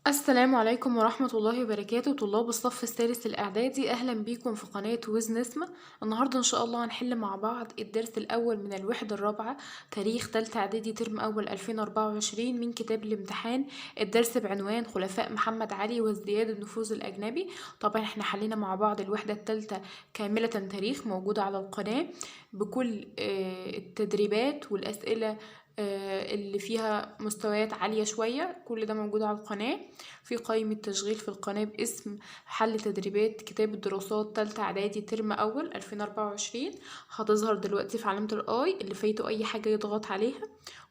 السلام عليكم ورحمة الله وبركاته. طلاب الصف الثالث الإعدادي، أهلا بيكم في قناة ويز نسمة. النهاردة إن شاء الله هنحل مع بعض الدرس الأول من الوحدة الرابعة، تاريخ تالتة إعدادي ترم أول 2024 من كتاب الامتحان. الدرس بعنوان خلفاء محمد علي وازدياد النفوذ الأجنبي. طبعا احنا حلينا مع بعض الوحدة التالتة كاملة تاريخ، موجودة على القناة بكل التدريبات والأسئلة اللي فيها مستويات عالية شوية. كل ده موجود على القناة في قائمة تشغيل في القناة باسم حل تدريبات كتاب الدراسات تالتة إعدادي ترم أول 2024. هتظهر دلوقتي في علامة الآي، اللي فايته أي حاجة يضغط عليها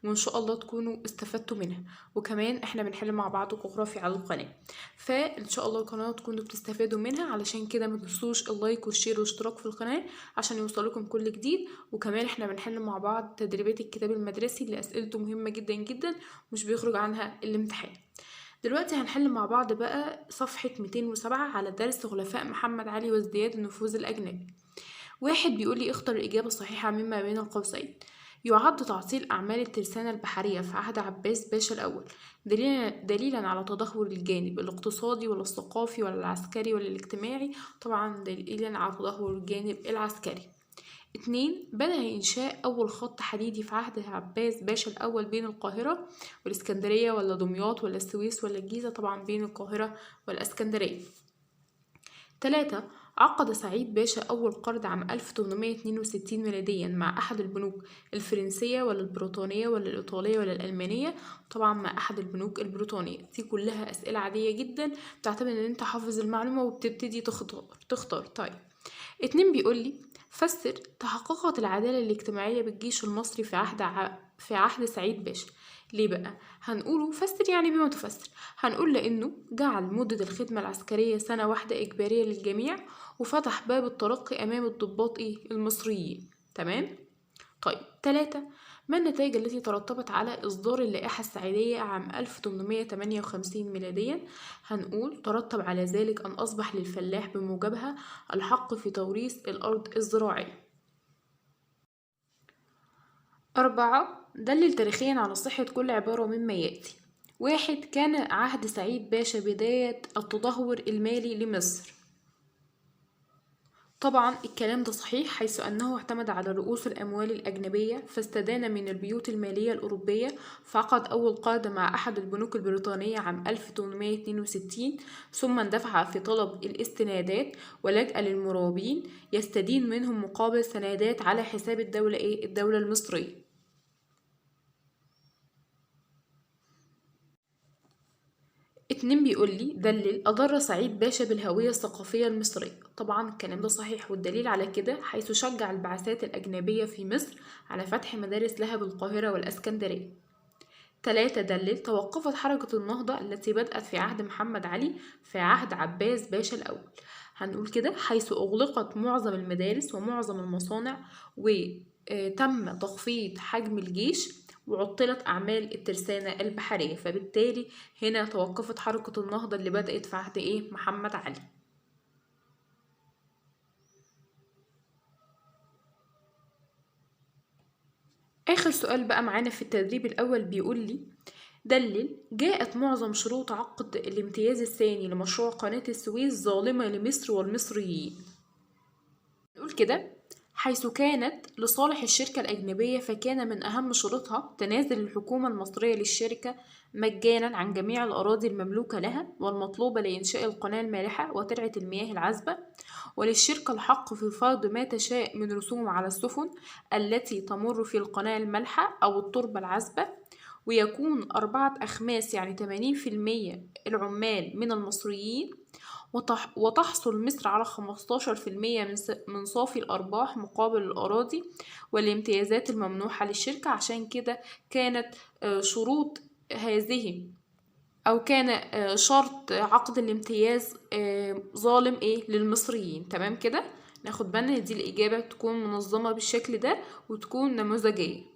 وإن شاء الله تكونوا استفدتوا منها. وكمان احنا بنحل مع بعض جغرافي على القناة، فإن شاء الله القناة تكونوا بتستفادوا منها. علشان كده متنسوش اللايك والشير والاشتراك في القناة عشان يوصلكم كل جديد. وكمان احنا بنحل مع بعض تدريبات الكتاب المدرسي اللي أسئلته مهمة جدا جدا، مش بيخرج عنها الامتحان. دلوقتي هنحل مع بعض بقى صفحة 207 على درس خلفاء محمد علي وازدياد النفوذ الأجنبي. واحد بيقول لي اختر الإجابة الصحيحة مما بين القوسين. يعد تعطيل أعمال الترسانة البحرية في عهد عباس باشا الأول دليلا على تدهور الجانب الاقتصادي ولا الثقافي ولا العسكري ولا الاجتماعي. طبعا دليلا على تدهور الجانب العسكري. 2. بدأ إنشاء أول خط حديدي في عهد عباس باشا الأول بين القاهرة والإسكندرية ولا دمياط ولا السويس ولا الجيزة. طبعا بين القاهرة والإسكندرية. 3. عقد سعيد باشا أول قرض عام 1862 ميلاديا مع أحد البنوك الفرنسية ولا البريطانية ولا الإيطالية ولا الألمانية. طبعا مع أحد البنوك البريطانية. دي كلها أسئلة عادية جدا، بتعتمد إن أنت حافظ المعلومة وبتبتدي تختار. طيب 2 بيقول لي فسر تحققت العدالة الاجتماعية بالجيش المصري في عهد سعيد باشا. ليه بقى؟ هنقوله فسر يعني بما تفسر. هنقول لأنه جعل مدة الخدمة العسكرية سنة واحدة إجبارية للجميع، وفتح باب الترقي أمام الضباط المصريين. تمام؟ طيب 3. ما النتائج التي ترتبت على إصدار اللائحة السعيدية عام 1858 ميلاديا؟ هنقول ترتب على ذلك أن أصبح للفلاح بموجبها الحق في توريث الأرض الزراعية. 4. دلل تاريخيا على صحة كل عبارة مما يأتي. 1. كان عهد سعيد باشا بداية التدهور المالي لمصر. طبعا الكلام ده صحيح، حيث أنه اعتمد على رؤوس الأموال الأجنبية فاستدان من البيوت المالية الأوروبية، فعقد أول قرض مع أحد البنوك البريطانية عام 1862، ثم اندفع في طلب الاستنادات ولجأ للمرابين يستدين منهم مقابل سندات على حساب الدولة المصرية. 2 بيقول لي دلل أضر سعيد باشا بالهوية الثقافية المصرية. طبعا الكلام ده صحيح، والدليل على كده حيث شجع البعثات الأجنبية في مصر على فتح مدارس لها بالقاهرة والإسكندرية. 3. دلل توقفت حركة النهضة التي بدأت في عهد محمد علي في عهد عباس باشا الأول. هنقول كده حيث أغلقت معظم المدارس ومعظم المصانع، وتم تخفيض حجم الجيش، وعطلت أعمال الترسانة البحرية. فبالتالي هنا توقفت حركة النهضة اللي بدأت في عهد محمد علي. آخر سؤال بقى معانا في التدريب الأول بيقول لي دلل جاءت معظم شروط عقد الامتياز الثاني لمشروع قناة السويس ظالمة لمصر والمصريين. نقول كده حيث كانت لصالح الشركة الأجنبية، فكان من أهم شروطها تنازل الحكومة المصرية للشركة مجانا عن جميع الأراضي المملوكة لها والمطلوبة لإنشاء القناة المالحة وترعة المياه العذبة، وللشركة الحق في فرض ما تشاء من رسوم على السفن التي تمر في القناة المالحة أو التربة العذبة، ويكون 4 أخماس يعني 80% العمال من المصريين، وتحصل مصر على 15% من صافي الأرباح مقابل الأراضي والامتيازات الممنوحة للشركة. عشان كده كانت شروط هذه أو كان شرط عقد الامتياز ظالم للمصريين. تمام كده، ناخد بالنا دي الإجابة تكون منظمة بالشكل ده وتكون نموذجية.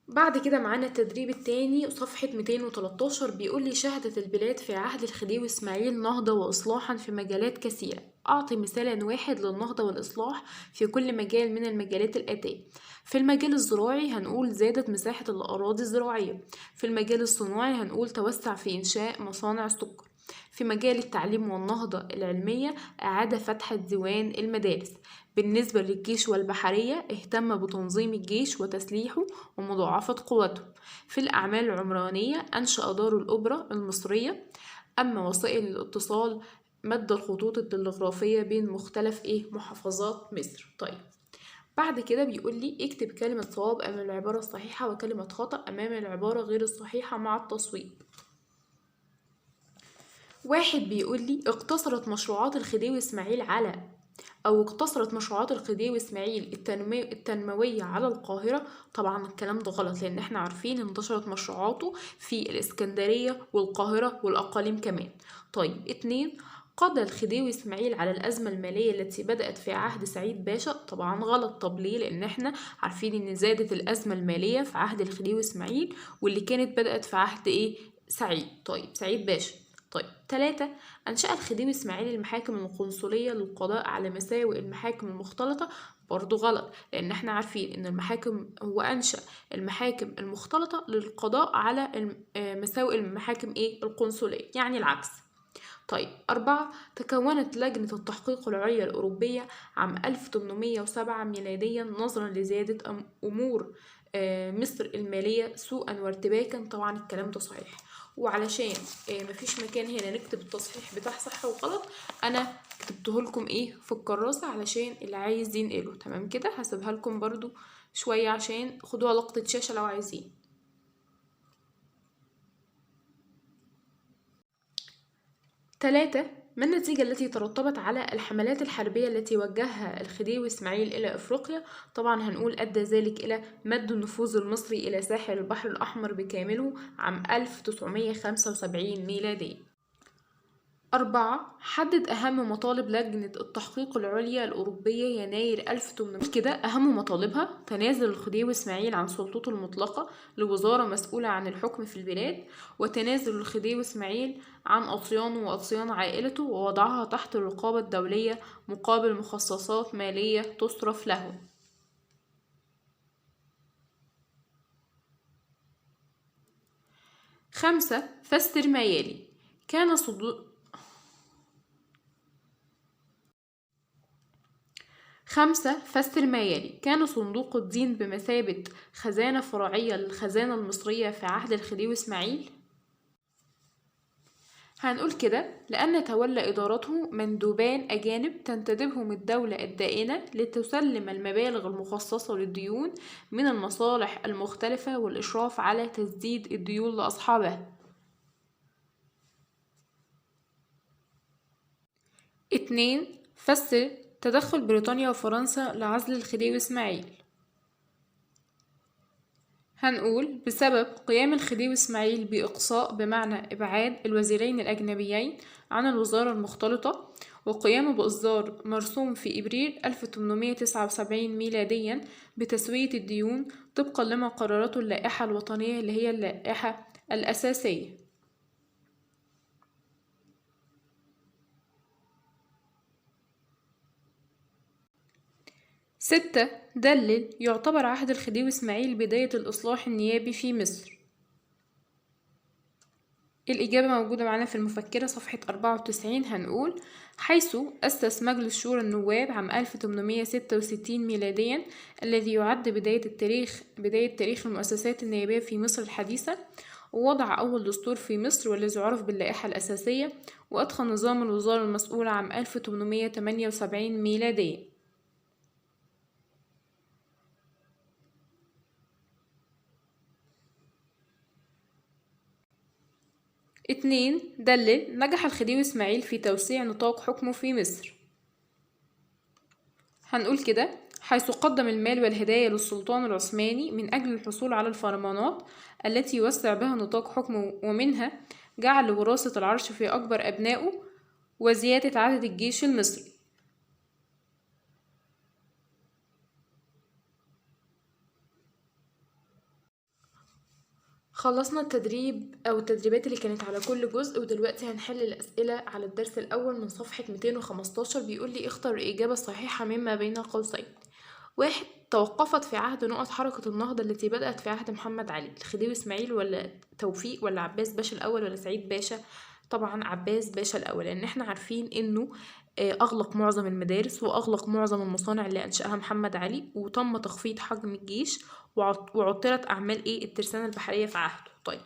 بعد كده معانا التدريب التاني صفحة 213 بيقول لي شهدت البلاد في عهد الخديوي إسماعيل نهضة وإصلاحا في مجالات كثيرة. أعطي مثالا واحد للنهضة والإصلاح في كل مجال من المجالات الآتية. في المجال الزراعي هنقول زادت مساحة الأراضي الزراعية. في المجال الصناعي هنقول توسع في إنشاء مصانع السكر. في مجال التعليم والنهضة العلمية أعاد فتح ديوان المدارس. بالنسبة للجيش والبحرية اهتم بتنظيم الجيش وتسليحه ومضاعفة قوته. في الأعمال العمرانية أنشأ دار الأوبرا المصرية. أما وسائل الاتصال مد الخطوط التلغرافية بين مختلف محافظات مصر. طيب بعد كده بيقول لي اكتب كلمة صواب أمام العبارة الصحيحة وكلمة خطأ أمام العبارة غير الصحيحة مع التصويب. واحد بيقول لي اقتصرت مشروعات الخديوي إسماعيل على أو اقتصرت مشروعات الخديوي إسماعيل التنموية على القاهرة. طبعا الكلام ده غلط، لأن احنا عارفين انتشرت مشروعاته في الإسكندرية والقاهرة والأقاليم كمان. طيب 2. قضى الخديوي إسماعيل على الأزمة المالية التي بدأت في عهد سعيد باشا. طبعا غلط. طب ليه؟ لأن احنا عارفين إن زادت الأزمة المالية في عهد الخديوي إسماعيل، واللي كانت بدأت في عهد سعيد. طيب سعيد باشا. طيب 3. أنشأ الخديوي إسماعيل المحاكم القنصلية للقضاء على مساوئ المحاكم المختلطة. برضو غلط، لأن احنا عارفين إن هو أنشأ المحاكم المختلطة للقضاء على مساوئ المحاكم القنصلية، يعني العكس. طيب 4. تكونت لجنة التحقيق العليا الأوروبية عام 1807 ميلاديا نظرا لزيادة أمور مصر المالية سوءا وارتباكا. طبعا الكلام ده صحيح، وعلشان مفيش مكان هنا نكتب التصحيح بتاع صح وغلط، أنا كتبته لكم في الكراسة علشان اللي عايز ينقله. تمام كده، هسيبها لكم برضو شوية عشان خدوها لقطة شاشة لو عايزين. 3. ما النتيجة التي ترتبت على الحملات الحربية التي وجهها الخديوي إسماعيل إلى أفريقيا؟ طبعا هنقول أدى ذلك إلى مد النفوذ المصري إلى ساحل البحر الأحمر بكامله عام 1975 ميلادي. 4. حدد أهم مطالب لجنة التحقيق العليا الأوروبية يناير 1800. كده أهم مطالبها تنازل الخديوي إسماعيل عن سلطته المطلقة لوزارة مسؤولة عن الحكم في البلاد، وتنازل الخديوي إسماعيل عن أطيانه وأطيان عائلته ووضعها تحت الرقابة الدولية مقابل مخصصات مالية تصرف له. 5. فسر ما يلي. كان صدور 5. فسر ما يلي. كان صندوق الدين بمثابة خزانة فرعية للخزانة المصرية في عهد الخديوي إسماعيل. هنقول كده لأن تولى إدارته مندوبان أجانب تنتدبهم الدولة الدائنة لتسلم المبالغ المخصصة للديون من المصالح المختلفة والإشراف على تسديد الديون لأصحابها. 2. فسر تدخل بريطانيا وفرنسا لعزل الخديوي إسماعيل. هنقول بسبب قيام الخديوي إسماعيل بإقصاء بمعنى إبعاد الوزيرين الأجنبيين عن الوزارة المختلطة، وقيامه بإصدار مرسوم في إبريل 1879 ميلاديا بتسوية الديون طبقا لما قررته اللائحة الوطنية اللي هي اللائحة الأساسية. 6. دلل. يعتبر عهد الخديوي إسماعيل بداية الإصلاح النيابي في مصر. الإجابة موجودة معنا في المفكرة صفحة 94. هنقول حيث أسس مجلس شورى النواب عام 1866 ميلاديا الذي يعد بداية تاريخ المؤسسات النيابية في مصر الحديثة، ووضع أول دستور في مصر والذي يعرف باللائحة الأساسية، وأدخل نظام الوزارة المسؤولة عام 1878 ميلاديا. 2. دلل. نجح الخديوي إسماعيل في توسيع نطاق حكمه في مصر. هنقول كده حيث قدم المال والهدايا للسلطان العثماني من أجل الحصول على الفرمانات التي يوسع بها نطاق حكمه، ومنها جعل وراثة العرش في أكبر أبنائه وزيادة عدد الجيش المصري. خلصنا التدريب أو التدريبات اللي كانت على كل جزء، ودلوقتي هنحل الأسئلة على الدرس الأول من صفحة 215. بيقول لي اختر الإجابة الصحيحة مما بين قوسين. 1. توقفت في عهد نقط حركة النهضة التي بدأت في عهد محمد علي، الخديوي إسماعيل ولا توفيق ولا عباس باشا الأول ولا سعيد باشا؟ طبعا عباس باشا الأول، لأن احنا عارفين إنه أغلق معظم المدارس وأغلق معظم المصانع اللي أنشأها محمد علي، وتم تخفيض حجم الجيش، وعطلت أعمال الترسانة البحرية في عهده. طيب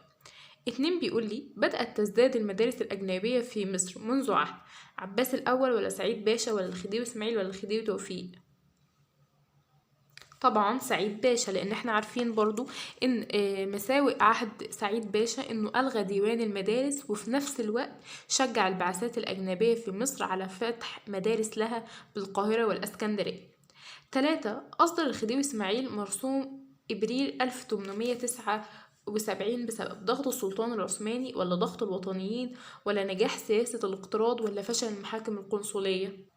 2 بيقول لي بدأت تزداد المدارس الأجنبية في مصر منذ عهد عباس الأول ولا سعيد باشا ولا الخديوي إسماعيل ولا الخديوي توفيق؟ طبعا سعيد باشا، لان احنا عارفين برضو ان مساوئ عهد سعيد باشا انه الغى ديوان المدارس، وفي نفس الوقت شجع البعثات الاجنبية في مصر على فتح مدارس لها بالقاهرة والاسكندرية. 3. اصدر الخديوي اسماعيل مرسوم ابريل 1879 بسبب ضغط السلطان العثماني ولا ضغط الوطنيين ولا نجاح سياسة الاقتراض ولا فشل المحاكم القنصلية؟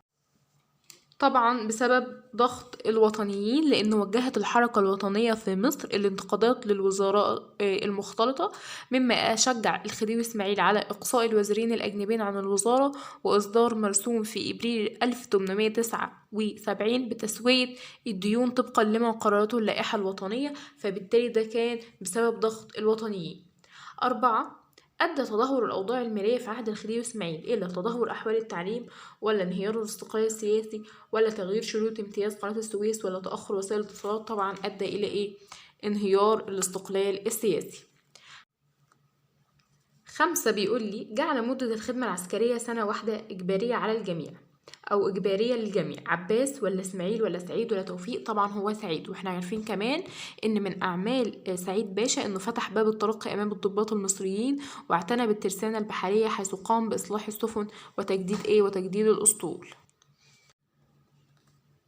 طبعا بسبب ضغط الوطنيين، لأنه وجهت الحركة الوطنية في مصر الانتقادات للوزراء المختلطة، مما شجع الخديوي إسماعيل على إقصاء الوزيرين الأجنبيين عن الوزارة وإصدار مرسوم في إبريل 1879 بتسوية الديون طبقا لما قررته اللائحة الوطنية، فبالتالي ده كان بسبب ضغط الوطنيين. 4. أدى تدهور الأوضاع المالية في عهد الخديوي إسماعيل إلى تدهور أحوال التعليم ولا انهيار الاستقرار السياسي ولا تغيير شروط امتياز قناة السويس ولا تأخر وسائل الاتصالات؟ طبعا أدى إلى انهيار الاستقلال السياسي. 5 بيقول لي جعل مدة الخدمة العسكرية سنة واحدة إجبارية على الجميع أو إجبارية للجميع، عباس ولا إسماعيل ولا سعيد ولا توفيق؟ طبعا هو سعيد، وإحنا عارفين كمان إن من أعمال سعيد باشا إنه فتح باب الترقي أمام الضباط المصريين، واعتنى بالترسانة البحرية حيث قام بإصلاح السفن وتجديد الأسطول.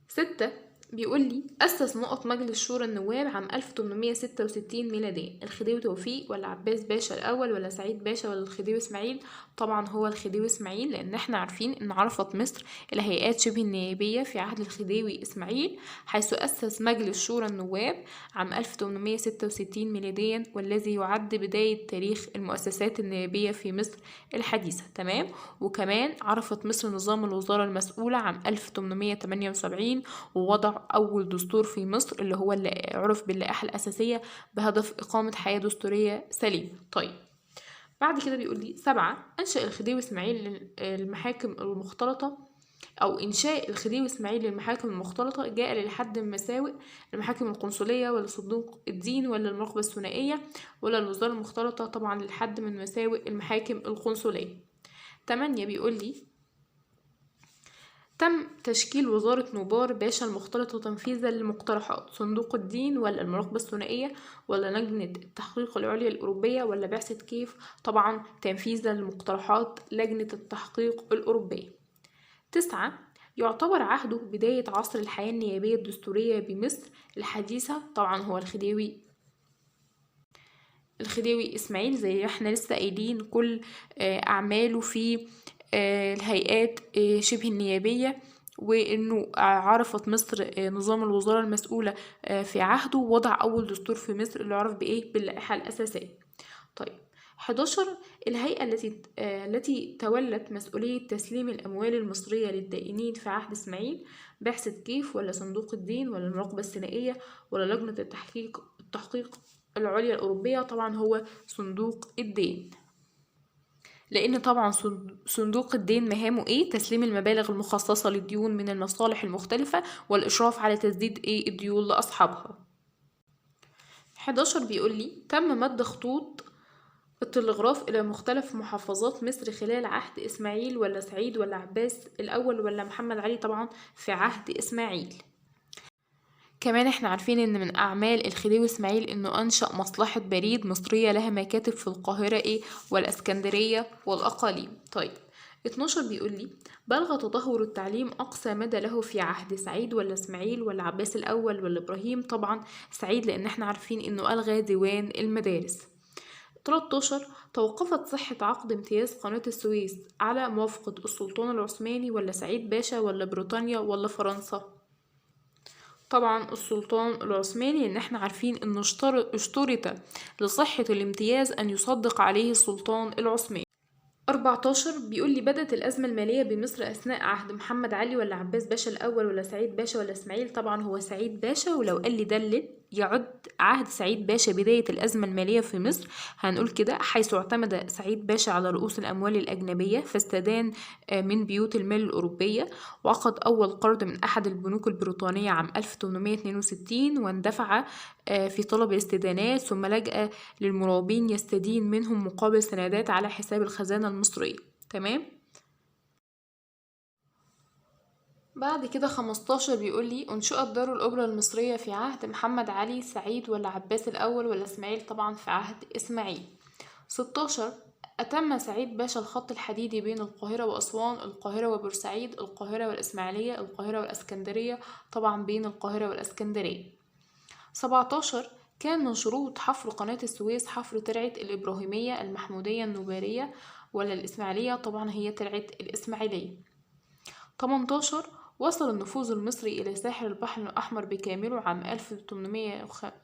6 بيقول لي أسس نقط مجلس شورى النواب عام 1866 ميلاديا، الخديوي توفيق ولا عباس باشا الأول ولا سعيد باشا ولا الخديوي إسماعيل؟ طبعا هو الخديوي إسماعيل، لأن احنا عارفين إن عرفت مصر الهيئات شبه النيابية في عهد الخديوي إسماعيل، حيث أسس مجلس شورى النواب عام 1866 ميلاديا، والذي يعد بداية تاريخ المؤسسات النيابية في مصر الحديثة. تمام. وكمان عرفت مصر نظام الوزارة المسؤولة عام 1878، ووضع أول دستور في مصر اللي هو اللي عرف باللائحة الأساسية بهدف إقامة حياة دستورية سليمة. طيب بعد كده بيقول لي 7 أنشأ الخديوي إسماعيل المحاكم المختلطة، أو إنشاء الخديوي إسماعيل للمحاكم المختلطة جاء للحد من مساوئ المحاكم القنصلية ولا صندوق الدين ولا المراقبة الثنائية ولا الوزارة المختلطة؟ طبعا للحد من مساوئ المحاكم القنصلية. 8 بيقول لي تم تشكيل وزارة نوبار باشا المختلطة تنفيذا لمقترحات صندوق الدين ولا المراقبة الثنائية ولا لجنة التحقيق العليا الأوروبية ولا بعثة كيف؟ طبعا تنفيذا لمقترحات لجنة التحقيق الأوروبية. 9 يعتبر عهده بداية عصر الحياة النيابية الدستورية بمصر الحديثة، طبعا هو الخديوي إسماعيل، زي احنا لسه قايلين كل أعماله في الهيئات شبه النيابية، وإنه عرفت مصر نظام الوزارة المسؤولة في عهده، ووضع أول دستور في مصر اللي عرف باللائحة الأساسية. طيب 11 الهيئة التي تولت مسؤولية تسليم الأموال المصرية للدائنين في عهد إسماعيل، بعثة كيف ولا صندوق الدين ولا المراقبة الثنائية ولا لجنة التحقيق العليا الأوروبية؟ طبعا هو صندوق الدين، لأن طبعا صندوق الدين مهامه تسليم المبالغ المخصصة للديون من المصالح المختلفة والإشراف على تسديد الديون لأصحابها. 11 بيقول لي تم مد خطوط التلغراف إلى مختلف محافظات مصر خلال عهد إسماعيل ولا سعيد ولا عباس الأول ولا محمد علي؟ طبعا في عهد إسماعيل. كمان احنا عارفين ان من اعمال الخديوي اسماعيل انه انشأ مصلحة بريد مصرية لها مكاتب في القاهرة والاسكندرية والاقاليم. طيب 12 بيقول لي بلغ تدهور التعليم اقصى مدى له في عهد سعيد ولا اسماعيل ولا عباس الاول ولا ابراهيم؟ طبعا سعيد، لان احنا عارفين انه الغى ديوان المدارس. 13 توقفت صحة عقد امتياز قناة السويس على موافقة السلطان العثماني ولا سعيد باشا ولا بريطانيا ولا فرنسا؟ طبعا السلطان العثماني، لأن احنا عارفين إنه اشترط لصحة الامتياز أن يصدق عليه السلطان العثماني. 14 بيقول لي بدأت الأزمة المالية بمصر أثناء عهد محمد علي ولا عباس باشا الأول ولا سعيد باشا ولا إسماعيل؟ طبعا هو سعيد باشا، ولو قال لي دلل يعد عهد سعيد باشا بداية الأزمة المالية في مصر، هنقول كده: حيث اعتمد سعيد باشا على رؤوس الأموال الأجنبية فاستدان من بيوت المال الأوروبية، وعقد أول قرض من أحد البنوك البريطانية عام 1862 واندفع في طلب الاستدانات، ثم لجأ للمرابين يستدين منهم مقابل سندات على حساب الخزانة المصرية. تمام. بعد كده 15 بيقول لي أنشئت دار الأوبرا المصرية في عهد محمد علي سعيد ولا عباس الأول ولا إسماعيل؟ طبعا في عهد إسماعيل. 16 أتم سعيد باشا الخط الحديدي بين القاهرة وأسوان، القاهرة وبورسعيد، القاهرة والإسماعيلية، القاهرة والإسكندرية؟ طبعا بين القاهرة والإسكندرية. 17 كان من شروط حفر قناة السويس حفر ترعة الإبراهيمية المحمودية النوبارية ولا الإسماعيلية؟ طبعا هي ترعة الإسماعيلية. 18 وصل النفوذ المصري إلى ساحل البحر الأحمر بكامله عام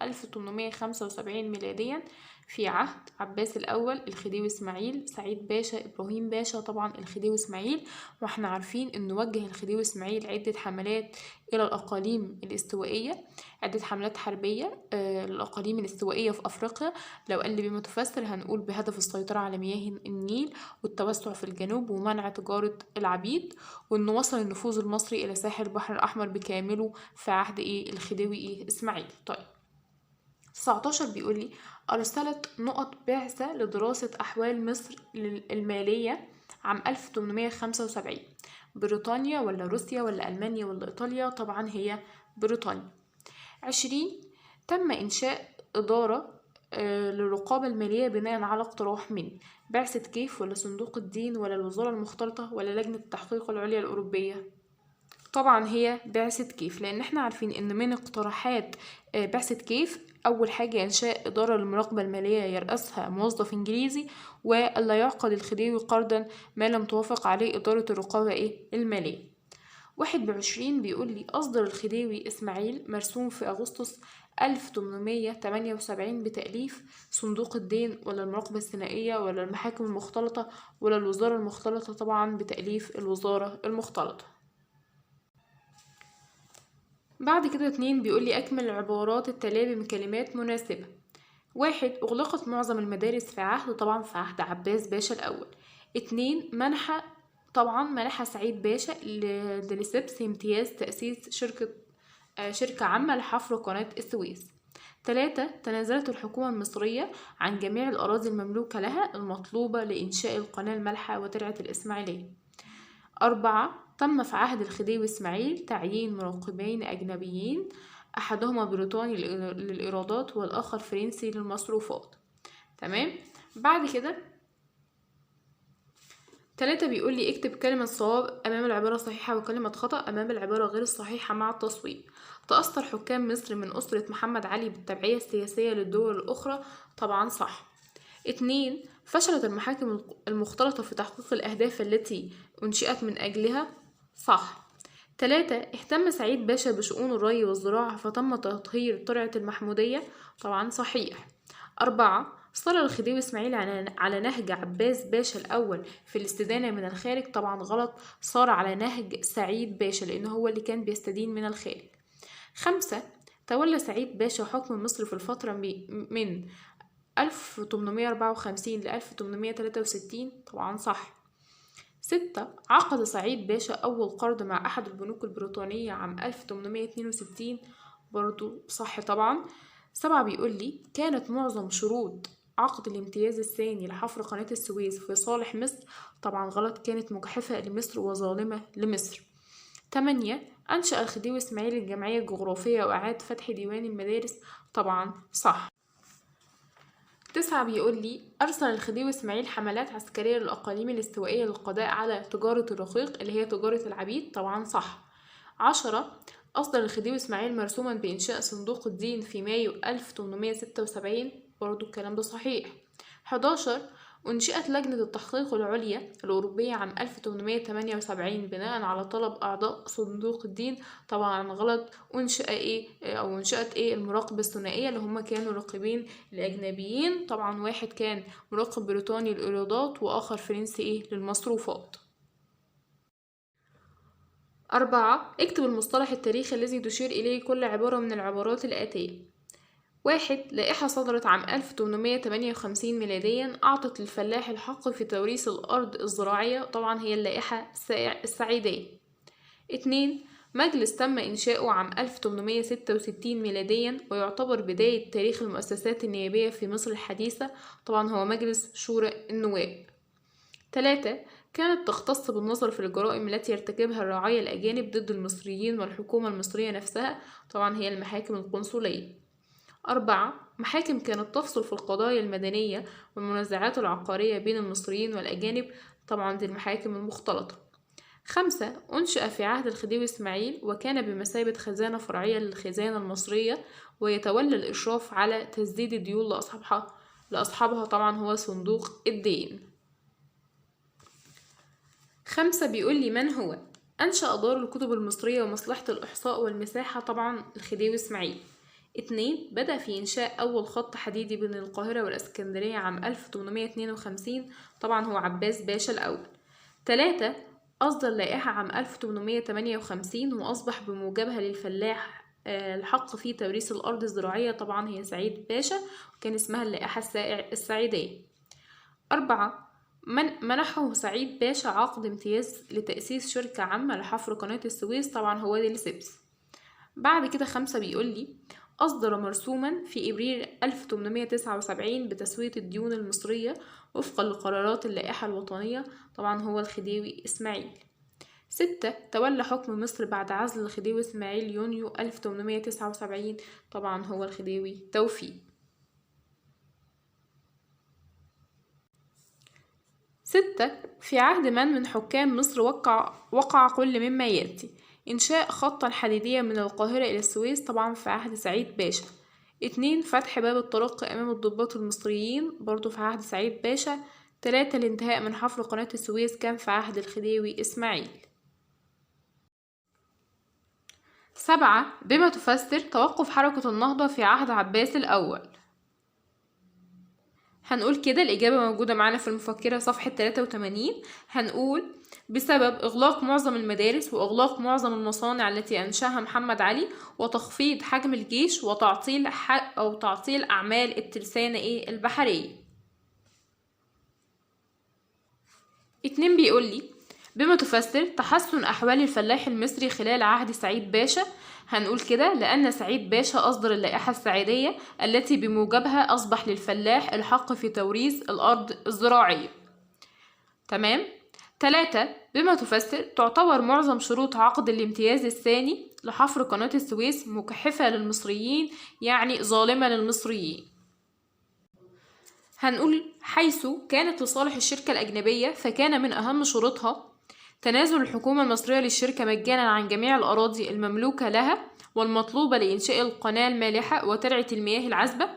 1875 ميلاديا في عهد عباس الأول، الخديوي إسماعيل، سعيد باشا، إبراهيم باشا؟ طبعا الخديوي إسماعيل. واحنا عارفين إنه وجه الخديوي إسماعيل عدة حملات إلى الأقاليم الاستوائية، عدة حملات حربية للأقاليم الاستوائية في أفريقيا. لو قال لي بما تفسر هنقول بهدف السيطرة على مياه النيل والتوسع في الجنوب ومنع تجارة العبيد، وإنه وصل النفوذ المصري إلى ساحل البحر الأحمر بكامله في عهد الخديوي إسماعيل. طيب 19 بيقول لي أرسلت نقط بعثة لدراسة أحوال مصر المالية عام 1875، بريطانيا ولا روسيا ولا ألمانيا ولا إيطاليا؟ طبعا هي بريطانيا. 20 تم إنشاء إدارة للرقابة المالية بناء على اقتراح من بعثة كيف ولا صندوق الدين ولا الوزارة المختلطة ولا لجنة التحقيق العليا الأوروبية؟ طبعا هي بعثة كيف، لأن احنا عارفين إن من اقتراحات بعثة كيف أول حاجة إنشاء إدارة للمراقبة المالية يرأسها موظف إنجليزي، وألا يعقد الخديوي قرضا ما لم توافق عليه إدارة الرقابة المالية. 21 بيقول لي أصدر الخديوي إسماعيل مرسوم في أغسطس 1878 بتأليف صندوق الدين ولا المراقبة الثنائية ولا المحاكم المختلطة ولا الوزارة المختلطة؟ طبعا بتأليف الوزارة المختلطة. بعد كده 2 بيقول لي أكمل العبارات التالية بكلمات مناسبة. 1 أغلقت معظم المدارس في عهد، طبعا في عهد عباس باشا الأول. 2 منح سعيد باشا للسبس امتياز تأسيس شركة عامة لحفر قناة السويس. 3 تنازلت الحكومة المصرية عن جميع الأراضي المملوكة لها المطلوبة لإنشاء القناة المالحة وترعة الإسماعيلية. 4 تم في عهد الخديوي إسماعيل تعيين مراقبين أجنبيين، أحدهما بريطاني للإيرادات والآخر فرنسي للمصروفات. تمام. بعد كده 3 بيقول لي اكتب كلمة صواب أمام العبارة الصحيحة وكلمة خطأ أمام العبارة غير الصحيحة مع التصويب. تأثر حكام مصر من أسرة محمد علي بالتبعية السياسية للدول الأخرى؟ طبعا صح. 2 فشلت المحاكم المختلطة في تحقيق الأهداف التي أنشئت من أجلها؟ صح. 3 اهتم سعيد باشا بشؤون الري والزراعة فتم تطهير ترعة المحمودية؟ طبعا صحيح. 4 صار الخديوي إسماعيل على نهج عباس باشا الأول في الاستدانة من الخارج؟ طبعا غلط، صار على نهج سعيد باشا لأنه هو اللي كان بيستدين من الخارج. 5 تولى سعيد باشا حكم مصر في الفترة من 1854 ل 1863؟ طبعا صح. 6 عقد سعيد باشا أول قرض مع أحد البنوك البريطانية عام 1862؟ برضو صح طبعا. 7 بيقول لي كانت معظم شروط عقد الامتياز الثاني لحفر قناة السويس في صالح مصر؟ طبعا غلط، كانت مجحفة لمصر وظالمة لمصر. 8 أنشأ الخديوي إسماعيل الجمعية الجغرافية وأعاد فتح ديوان المدارس؟ طبعا صح. 9 بيقول لي أرسل الخديوي إسماعيل حملات عسكرية للأقاليم الاستوائية للقضاء على تجارة الرقيق اللي هي تجارة العبيد؟ طبعا صح. 10 أصدر الخديوي إسماعيل مرسوما بإنشاء صندوق الدين في مايو 1876؟ برضو الكلام ده صحيح. 11 أنشئت لجنة التحقيق العليا الأوروبية عام 1878 بناء على طلب أعضاء صندوق الدين. طبعا غلط. أنشئت المراقبة الثنائية اللي هم كانوا راقبين الأجنبيين. طبعا واحد كان مراقب بريطاني للإيرادات وآخر فرنسي للمصروفات. 4. اكتب المصطلح التاريخي الذي تشير إليه كل عبارة من العبارات الآتية. 1. لائحة صدرت عام 1858 ميلاديا أعطت للفلاح الحق في توريث الأرض الزراعية. طبعا هي اللائحة السعيدية. 2. مجلس تم إنشاؤه عام 1866 ميلاديا ويعتبر بداية تاريخ المؤسسات النيابية في مصر الحديثة. طبعا هو مجلس شورى النواب. 3. كانت تختص بالنظر في الجرائم التي يرتكبها الرعايا الأجانب ضد المصريين والحكومة المصرية نفسها. طبعا هي المحاكم القنصلية. 4. محاكم كانت تفصل في القضايا المدنية والمنازعات العقارية بين المصريين والأجانب. طبعا دي المحاكم المختلطة. 5. أنشأ في عهد الخديوي إسماعيل وكان بمثابة خزانة فرعية للخزانة المصرية ويتولى الإشراف على تسديد الديون لأصحابها. طبعا هو صندوق الدين. 5 بيقول لي من هو أنشأ دار الكتب المصرية ومصلحة الإحصاء والمساحة. طبعا الخديوي إسماعيل. 2. بدأ في إنشاء أول خط حديدي بين القاهرة والإسكندرية عام 1852. طبعا هو عباس باشا الأول. 3. أصدر لائحة عام 1858 وأصبح بموجبها للفلاح الحق في توريث الأرض الزراعية. طبعا هي سعيد باشا وكان اسمها اللائحة السعيدية. 4. منحه سعيد باشا عقد امتياز لتأسيس شركة عامة لحفر قناة السويس. طبعا هو دي السبس. بعد كده 5 بيقول لي أصدر مرسوما في إبريل 1879 بتسوية الديون المصرية وفقا لقرارات اللائحة الوطنية. طبعا هو الخديوي إسماعيل. 6. تولى حكم مصر بعد عزل الخديوي إسماعيل يونيو 1879. طبعا هو الخديوي توفيق. 6. في عهد من حكام مصر وقع كل مما يأتي. إنشاء خطا حديديا من القاهرة إلى السويس. طبعا في عهد سعيد باشا. 2. فتح باب الترقي أمام الضباط المصريين برضو في عهد سعيد باشا. 3. الانتهاء من حفر قناة السويس كان في عهد الخديوي إسماعيل. 7. بما تفسر توقف حركة النهضة في عهد عباس الأول. هنقول كده الإجابة موجودة معانا في المفكرة صفحة 83. هنقول بسبب إغلاق معظم المدارس وإغلاق معظم المصانع التي أنشأها محمد علي وتخفيض حجم الجيش وتعطيل أعمال الترسانة البحرية. 2 بيقول لي بما تفسر تحسن أحوال الفلاح المصري خلال عهد سعيد باشا. هنقول كده لأن سعيد باشا أصدر اللائحة السعيدية التي بموجبها أصبح للفلاح الحق في توريث الأرض الزراعية. تمام. 3. بما تفسر تعتبر معظم شروط عقد الامتياز الثاني لحفر قناة السويس مكحفة للمصريين يعني ظالمة للمصريين. هنقول حيث كانت لصالح الشركة الأجنبية فكان من أهم شروطها تنازل الحكومة المصرية للشركة مجانا عن جميع الأراضي المملوكة لها والمطلوبة لإنشاء القناة المالحة وترعة المياه العذبة،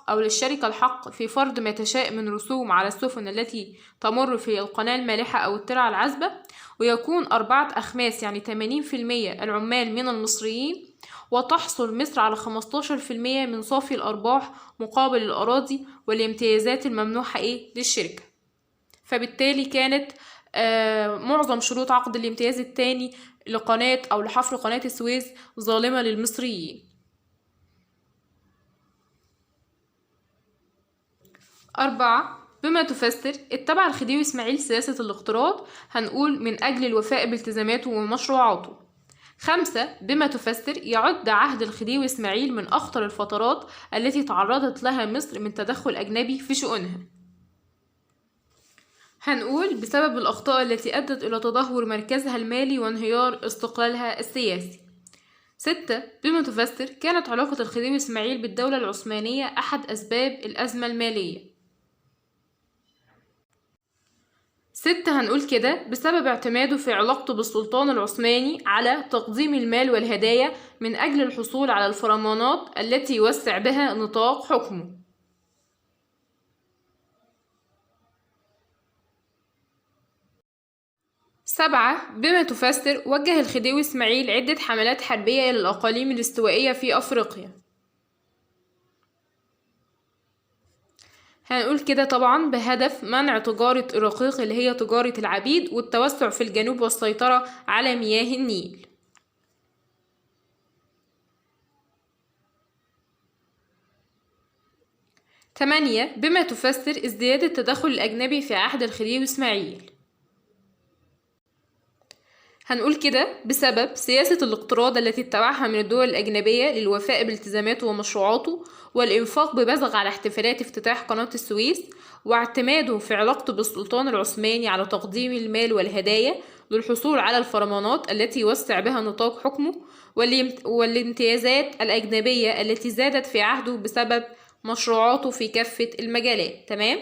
للشركة الحق في فرض ما تشاء من رسوم على السفن التي تمر في القناة المالحة أو الترعة العذبة، ويكون 4 أخماس يعني 80% العمال من المصريين، وتحصل مصر على 15% من صافي الأرباح مقابل الأراضي والامتيازات الممنوحة للشركة. فبالتالي كانت معظم شروط عقد الامتياز الثاني لقناة أو لحفر قناة السويس ظالمة للمصريين. 4. بما تفسر اتبع الخديوي إسماعيل سياسة الاقتراض. هنقول من أجل الوفاء بالتزاماته ومشروعاته. 5. بما تفسر يعد عهد الخديوي إسماعيل من أخطر الفترات التي تعرضت لها مصر من تدخل أجنبي في شؤونها. هنقول بسبب الأخطاء التي أدت إلى تدهور مركزها المالي وانهيار استقلالها السياسي. 6. بما تفسر كانت علاقة الخديوي إسماعيل بالدولة العثمانية أحد أسباب الأزمة المالية. 6. هنقول كده بسبب اعتماده في علاقته بالسلطان العثماني على تقديم المال والهدايا من أجل الحصول على الفرمانات التي يوسع بها نطاق حكمه. 7. بما تفسر وجه الخديوي إسماعيل عدة حملات حربية إلى الأقاليم الاستوائية في أفريقيا. هنقول كده طبعا بهدف منع تجارة الرقيق اللي هي تجارة العبيد والتوسع في الجنوب والسيطرة على مياه النيل. 8. بما تفسر ازدياد التدخل الأجنبي في عهد الخديوي إسماعيل. هنقول كده بسبب سياسة الاقتراض التي اتبعها من الدول الأجنبية للوفاء بالتزاماته ومشروعاته والإنفاق ببذغ على احتفالات افتتاح قناة السويس، واعتماده في علاقته بالسلطان العثماني على تقديم المال والهدايا للحصول على الفرمانات التي يوسع بها نطاق حكمه، والامتيازات الأجنبية التي زادت في عهده بسبب مشروعاته في كافة المجالات. تمام؟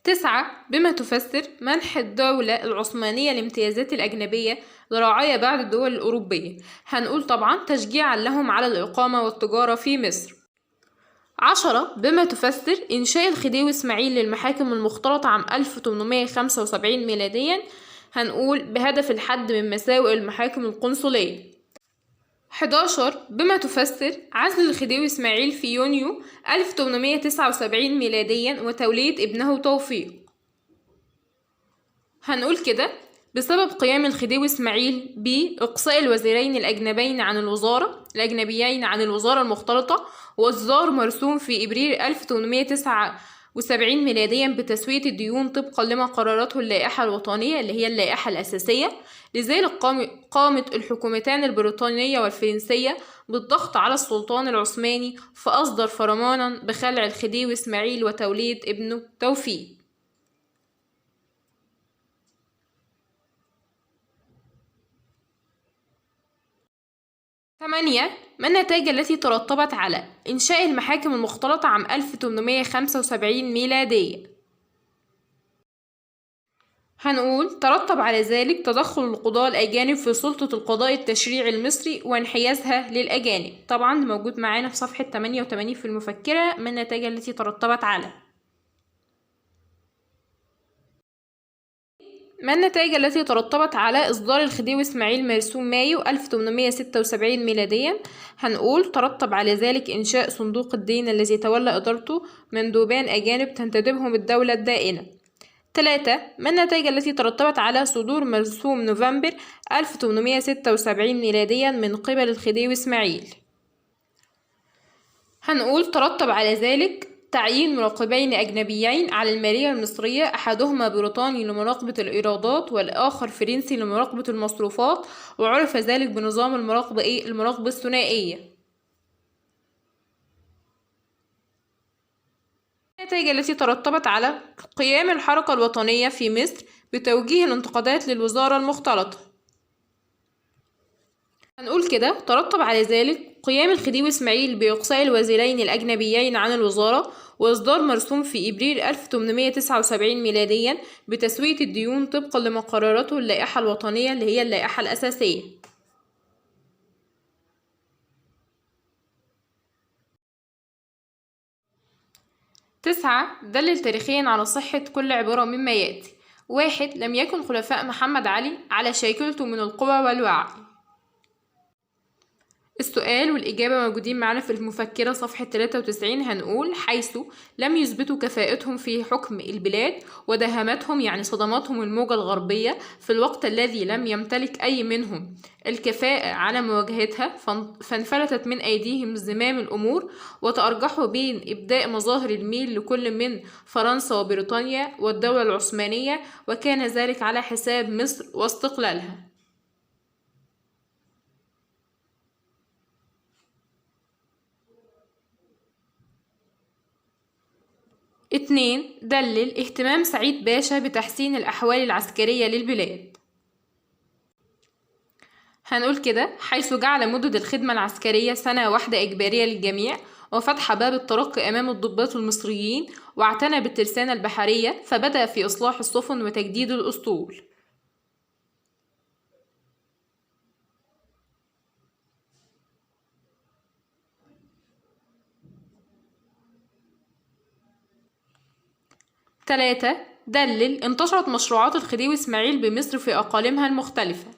9. بما تفسر منح الدولة العثمانية الامتيازات الأجنبية لرعايا بعض الدول الأوروبية. هنقول طبعا تشجيعا لهم على الإقامة والتجارة في مصر. 10. بما تفسر إنشاء الخديوي إسماعيل للمحاكم المختلطة عام 1875 ميلاديا. هنقول بهدف الحد من مساوئ المحاكم القنصلية. 11. بما تفسر عزل الخديوي إسماعيل في يونيو 1879 ميلاديا وتولية ابنه توفيق. هنقول كده بسبب قيام الخديوي إسماعيل بإقصاء الوزيرين الأجنبيين عن الوزارة المختلطة، وإصدار مرسوم في إبريل 1879 ميلاديا بتسوية الديون طبقا لما قررته اللائحة الوطنية اللي هي اللائحة الأساسية. لذلك قامت الحكومتان البريطانية والفرنسية بالضغط على السلطان العثماني، فأصدر فرمانا بخلع الخديوي إسماعيل وتولية ابنه توفيق. 8. ما النتائج التي ترتبت على إنشاء المحاكم المختلطة عام 1875 ميلادية؟ هنقول ترتب على ذلك تدخل القضاة الأجانب في سلطة القضاء التشريعي المصري وانحيازها للأجانب. طبعا موجود معانا في صفحة 88 في المفكرة ما النتائج التي ترتبت على. ما النتائج التي ترتبت على إصدار الخديوي إسماعيل مرسوم مايو 1876 ميلاديا؟ هنقول ترتب على ذلك إنشاء صندوق الدين الذي تولى إدارته مندوبان أجانب تنتدبهم الدولة الدائنة. 3. ما النتائج التي ترتبت على صدور مرسوم نوفمبر 1876 ميلاديا من قبل الخديوي إسماعيل؟ هنقول ترتب على ذلك تعيين مراقبين أجنبيين على المالية المصرية، أحدهما بريطاني لمراقبة الإيرادات والآخر فرنسي لمراقبة المصروفات، وعرف ذلك بنظام المراقبة الثنائية. النتائج التي ترتبت على قيام الحركة الوطنية في مصر بتوجيه الانتقادات للوزارة المختلطة. هنقول كده ترتب على ذلك قيام الخديوي إسماعيل بإقصاء الوزيرين الأجنبيين عن الوزارة، وإصدار مرسوم في إبريل 1879 ميلاديا بتسوية الديون طبقا لما قررته اللائحة الوطنية اللي هي اللائحة الأساسية. 9. دلل تاريخيا على صحة كل عبارة مما يأتي. 1. لم يكن خلفاء محمد علي على شاكلته من القوى والوعي. السؤال والإجابة موجودين معنا في المفكرة صفحة 93. هنقول حيث لم يثبتوا كفاءتهم في حكم البلاد، ودهمتهم يعني صدمتهم الموجة الغربية في الوقت الذي لم يمتلك أي منهم الكفاءة على مواجهتها، فانفلتت من أيديهم زمام الأمور، وتأرجحوا بين إبداء مظاهر الميل لكل من فرنسا وبريطانيا والدولة العثمانية، وكان ذلك على حساب مصر واستقلالها. 2. دلل اهتمام سعيد باشا بتحسين الأحوال العسكرية للبلاد. هنقول كده حيث جعل مدد الخدمة العسكرية سنة واحدة إجبارية للجميع، وفتح باب الترقي أمام الضباط المصريين، واعتنى بالترسانة البحرية، فبدأ في إصلاح السفن وتجديد الأسطول. 3. دلل انتشرت مشروعات الخديوي إسماعيل بمصر في أقاليمها المختلفة.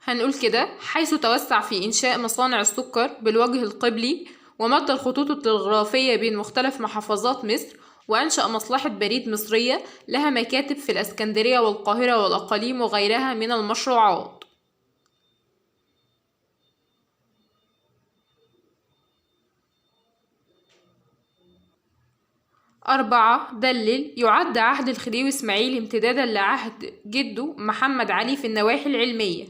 هنقول كده: حيث توسع في إنشاء مصانع السكر بالوجه القبلي، ومد الخطوط التلغرافية بين مختلف محافظات مصر، وأنشأ مصلحة بريد مصرية لها مكاتب في الإسكندرية والقاهرة والأقاليم وغيرها من المشروعات. 4. دلل يعد عهد الخديوي إسماعيل امتدادا لعهد جده محمد علي في النواحي العلمية.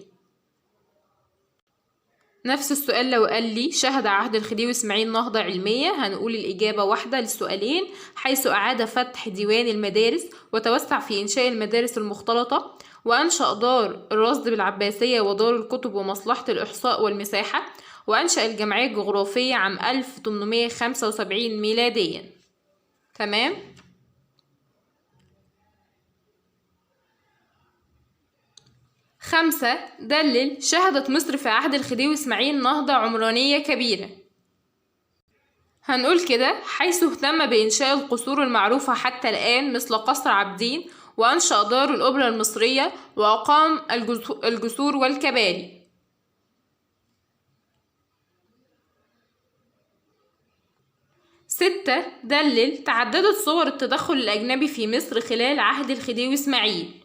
نفس السؤال لو قال لي: شهد عهد الخديوي إسماعيل نهضة علمية؟ هنقول الإجابة واحدة للسؤالين، حيث أعاد فتح ديوان المدارس، وتوسع في إنشاء المدارس المختلطة، وأنشأ دار الرصد بالعباسية ودار الكتب ومصلحة الإحصاء والمساحة، وأنشأ الجمعية الجغرافية عام 1875 ميلاديا. تمام؟ 5. دلل شهدت مصر في عهد الخديوي إسماعيل نهضة عمرانية كبيرة. هنقول كده: حيث اهتم بإنشاء القصور المعروفة حتى الآن مثل قصر عابدين، وأنشأ دار الأوبرا المصرية، وأقام الجسور والكباري. 6. دلل تعددت صور التدخل الأجنبي في مصر خلال عهد الخديوي إسماعيل.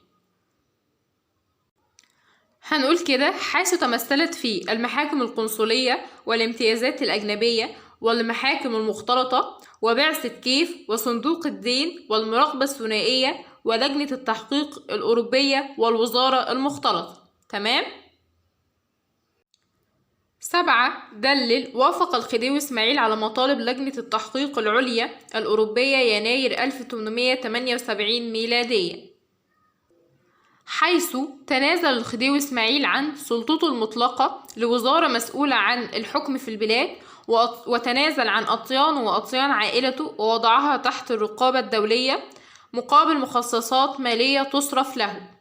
هنقول كده: حيث تمثلت في المحاكم القنصلية والامتيازات الأجنبية والمحاكم المختلطة وبعثة كيف وصندوق الدين والمراقبة الثنائية ولجنة التحقيق الأوروبية والوزارة المختلطة. تمام؟ 7. دلل وافق الخديوي إسماعيل على مطالب لجنة التحقيق العليا الأوروبية يناير 1878 ميلادية، حيث تنازل الخديوي إسماعيل عن سلطته المطلقة لوزارة مسؤولة عن الحكم في البلاد، وتنازل عن أطيانه وأطيان عائلته ووضعها تحت الرقابة الدولية مقابل مخصصات مالية تصرف له.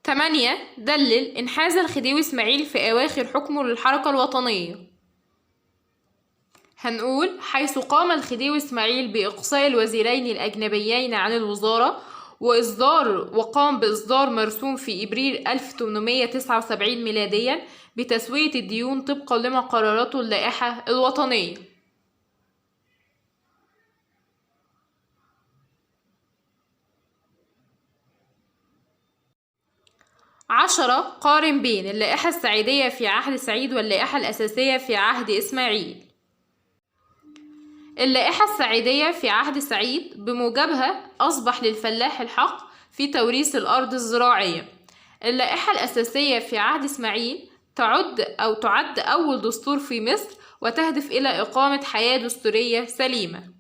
8. دلل انحاز الخديوي إسماعيل في أواخر حكمه للحركة الوطنية. هنقول: حيث قام الخديوي إسماعيل بإقصاء الوزيرين الأجنبيين عن الوزارة، وقام بإصدار مرسوم في إبريل 1879 ميلاديا بتسوية الديون طبقا لما قررته اللائحة الوطنية. 10. قارن بين اللائحة السعيدية في عهد سعيد واللائحة الأساسية في عهد إسماعيل. اللائحة السعيدية في عهد سعيد بموجبها أصبح للفلاح الحق في توريث الأرض الزراعية. اللائحة الأساسية في عهد إسماعيل تعد أول دستور في مصر، وتهدف إلى إقامة حياة دستورية سليمة.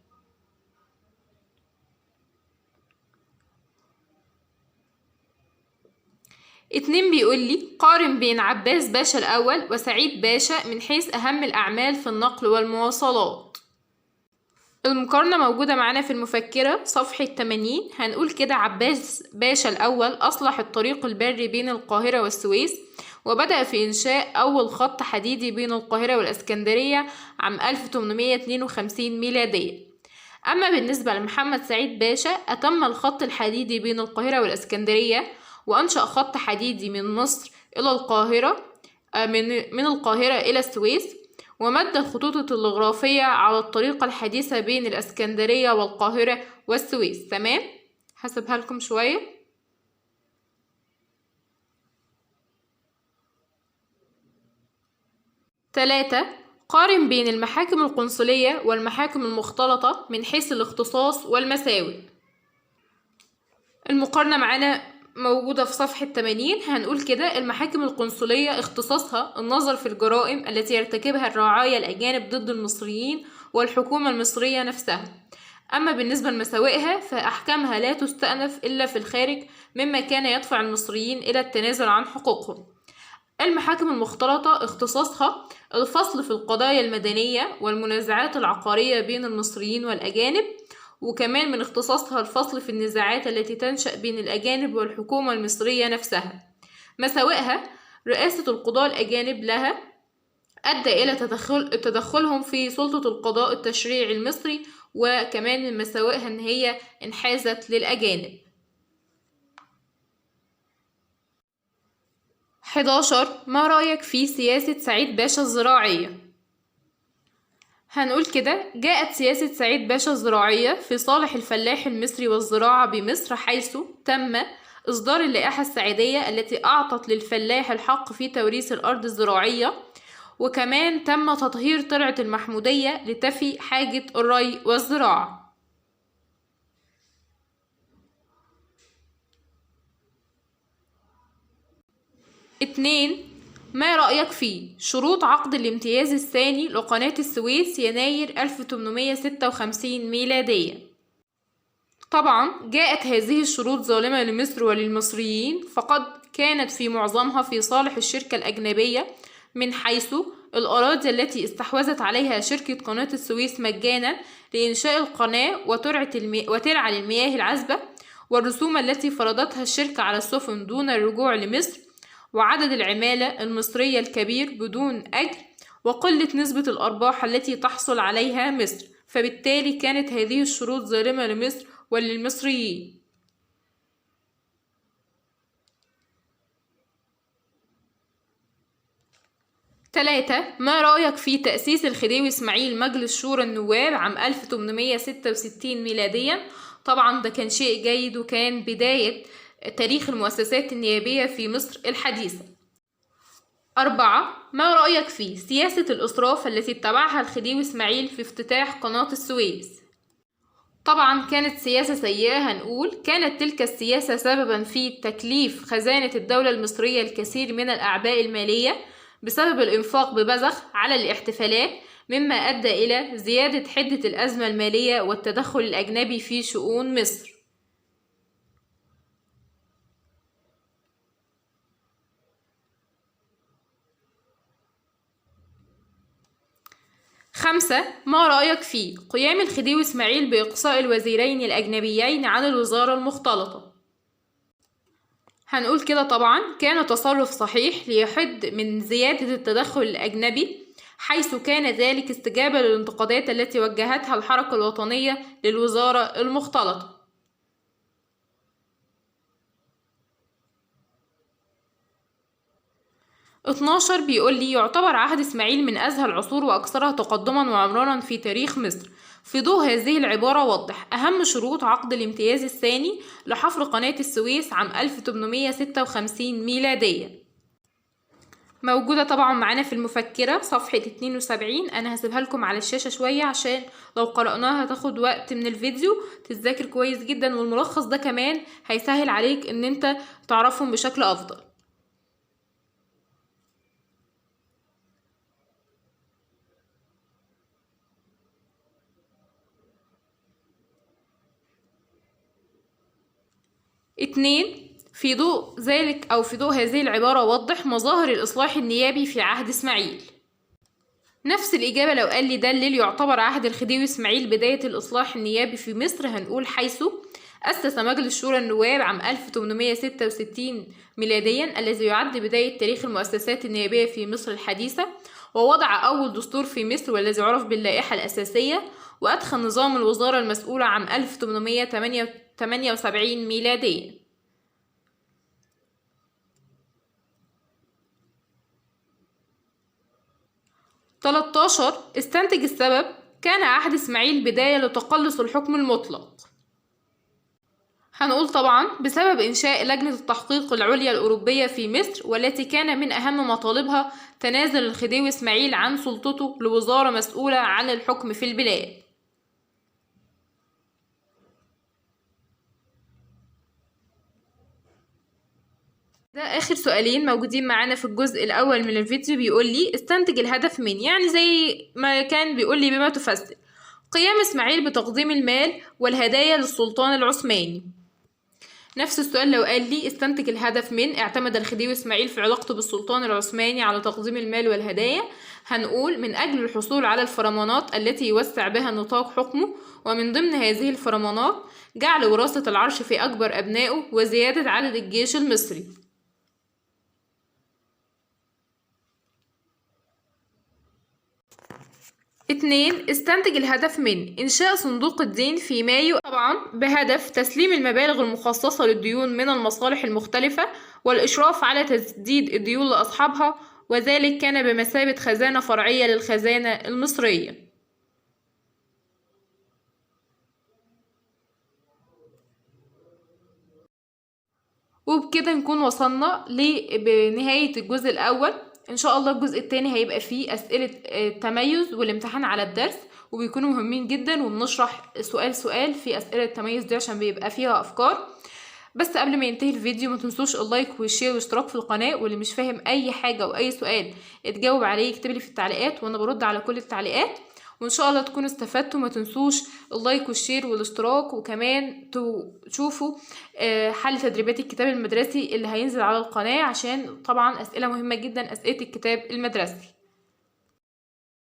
2. بيقول لي: قارن بين عباس باشا الأول وسعيد باشا من حيث أهم الأعمال في النقل والمواصلات. المقارنة موجودة معانا في المفكرة صفحة 80. هنقول كده: عباس باشا الأول أصلح الطريق البري بين القاهرة والسويس، وبدأ في إنشاء أول خط حديدي بين القاهرة والإسكندرية عام 1852 ميلادية. أما بالنسبة لمحمد سعيد باشا، أتم الخط الحديدي بين القاهرة والإسكندرية، وأنشأ خط حديدي من مصر إلى القاهرة من القاهرة إلى السويس، ومد الخطوط التلغرافية على الطريقة الحديثة بين الإسكندرية والقاهرة والسويس. تمام؟ هسيبها لكم شوية. 3. قارن بين المحاكم القنصلية والمحاكم المختلطة من حيث الاختصاص والمساوئ. المقارنة معانا موجودة في صفحة 80. هنقول كده: المحاكم القنصلية اختصاصها النظر في الجرائم التي يرتكبها الرعايا الأجانب ضد المصريين والحكومة المصرية نفسها. أما بالنسبة لمساوئها فأحكامها لا تستأنف إلا في الخارج، مما كان يدفع المصريين إلى التنازل عن حقوقهم. المحاكم المختلطة اختصاصها الفصل في القضايا المدنية والمنازعات العقارية بين المصريين والأجانب، وكمان من اختصاصها الفصل في النزاعات التي تنشأ بين الأجانب والحكومة المصرية نفسها. مساوئها: رئاسة القضاة الأجانب لها أدى إلى تدخلهم في سلطة القضاء التشريعي المصري، وكمان من مساوئها إن هي انحازت للأجانب. 11. ما رأيك في سياسة سعيد باشا الزراعية؟ هنقول كده: جاءت سياسة سعيد باشا الزراعية في صالح الفلاح المصري والزراعة بمصر، حيث تم إصدار اللائحة السعيدية التي أعطت للفلاح الحق في توريث الأرض الزراعية، وكمان تم تطهير ترعة المحمودية لتفي حاجة الري والزراعة. 2. ما رأيك في شروط عقد الامتياز الثاني لقناة السويس يناير 1856 ميلادية؟ طبعا جاءت هذه الشروط ظالمة لمصر وللمصريين، فقد كانت في معظمها في صالح الشركة الأجنبية، من حيث الأراضي التي استحوذت عليها شركة قناة السويس مجانا لإنشاء القناة وترعى للمياه العذبة، والرسوم التي فرضتها الشركة على السفن دون الرجوع لمصر، وعدد العمالة المصرية الكبير بدون أجر، وقلة نسبة الأرباح التي تحصل عليها مصر، فبالتالي كانت هذه الشروط ظالمة لمصر وللمصريين. 3. ما رأيك في تأسيس الخديوي إسماعيل مجلس شورى النواب عام 1866 ميلاديا؟ طبعا ده كان شيء جيد، وكان بداية تاريخ المؤسسات النيابية في مصر الحديثة. 4. ما رأيك في سياسة الإسراف التي اتبعها الخديوي إسماعيل في افتتاح قناة السويس؟ طبعا كانت سياسة سيئة، هنقول كانت تلك السياسة سببا في تكليف خزانة الدولة المصرية الكثير من الأعباء المالية بسبب الإنفاق ببذخ على الاحتفالات، مما أدى إلى زيادة حدة الأزمة المالية والتدخل الأجنبي في شؤون مصر. 5. ما رأيك في قيام الخديوي إسماعيل بإقصاء الوزيرين الأجنبيين عن الوزارة المختلطة؟ هنقول كده طبعا كان تصرف صحيح ليحد من زيادة التدخل الأجنبي، حيث كان ذلك استجابة للانتقادات التي وجهتها الحركة الوطنية للوزارة المختلطة. 12 بيقول لي: يعتبر عهد إسماعيل من أزهى العصور وأكثرها تقدما وعمرانا في تاريخ مصر. في ضوء هذه العبارة وضح أهم شروط عقد الامتياز الثاني لحفر قناة السويس عام 1856 ميلادية. موجودة طبعا معانا في المفكرة صفحة 72، أنا هسيبها لكم على الشاشة شوية عشان لو قرأناها هتاخد وقت من الفيديو، تتذاكر كويس جدا، والملخص ده كمان هيسهل عليك إن انت تعرفهم بشكل أفضل. اتنين، في ضوء ذلك أو في ضوء هذه العبارة وضح مظاهر الإصلاح النيابي في عهد إسماعيل. نفس الإجابة لو قال لي دلل يعتبر عهد الخديوي إسماعيل بداية الإصلاح النيابي في مصر، هنقول حيث أسس مجلس شورى النواب عام 1866 ميلاديا الذي يعد بداية تاريخ المؤسسات النيابية في مصر الحديثة، ووضع أول دستور في مصر والذي عرف باللائحة الأساسية، وأدخل نظام الوزارة المسؤولة عام 1878 ميلاديا. 13 استنتج السبب. كان عهد إسماعيل بداية لتقلص الحكم المطلق. هنقول طبعا بسبب إنشاء لجنة التحقيق العليا الأوروبية في مصر، والتي كان من أهم مطالبها تنازل الخديوي إسماعيل عن سلطته لوزارة مسؤولة عن الحكم في البلاد. ده آخر سؤالين موجودين معانا في الجزء الأول من الفيديو. بيقول لي استنتج الهدف من، يعني زي ما كان بيقول لي بما تفسر قيام إسماعيل بتقديم المال والهدايا للسلطان العثماني. نفس السؤال لو قال لي استنتج الهدف من، اعتمد الخديوي إسماعيل في علاقته بالسلطان العثماني على تقديم المال والهدايا، هنقول من أجل الحصول على الفرمانات التي يوسع بها نطاق حكمه، ومن ضمن هذه الفرمانات جعل وراثة العرش في أكبر أبنائه وزيادة عدد الجيش المصري. 2. استنتج الهدف من إنشاء صندوق الدين في مايو طبعا بهدف تسليم المبالغ المخصصة للديون من المصالح المختلفة والإشراف على تسديد الديون لأصحابها، وذلك كان بمثابة خزانة فرعية للخزانة المصرية. وبكده نكون وصلنا بنهاية الجزء الأول. إن شاء الله الجزء التاني هيبقى فيه أسئلة التميز والامتحان على الدرس، وبيكونوا مهمين جدا، وبنشرح سؤال سؤال في أسئلة التميز دي عشان بيبقى فيها أفكار. بس قبل ما ينتهي الفيديو ما تنسوش اللايك والشير والاشتراك في القناة، واللي مش فاهم أي حاجة أو أي سؤال اتجاوب عليه يكتبلي في التعليقات وأنا برد على كل التعليقات. وإن شاء الله تكونوا استفدتوا. ما تنسوش اللايك والشير والاشتراك، وكمان تشوفوا حل تدريبات الكتاب المدرسي اللي هينزل على القناة، عشان طبعا أسئلة مهمة جدا، أسئلة الكتاب المدرسي.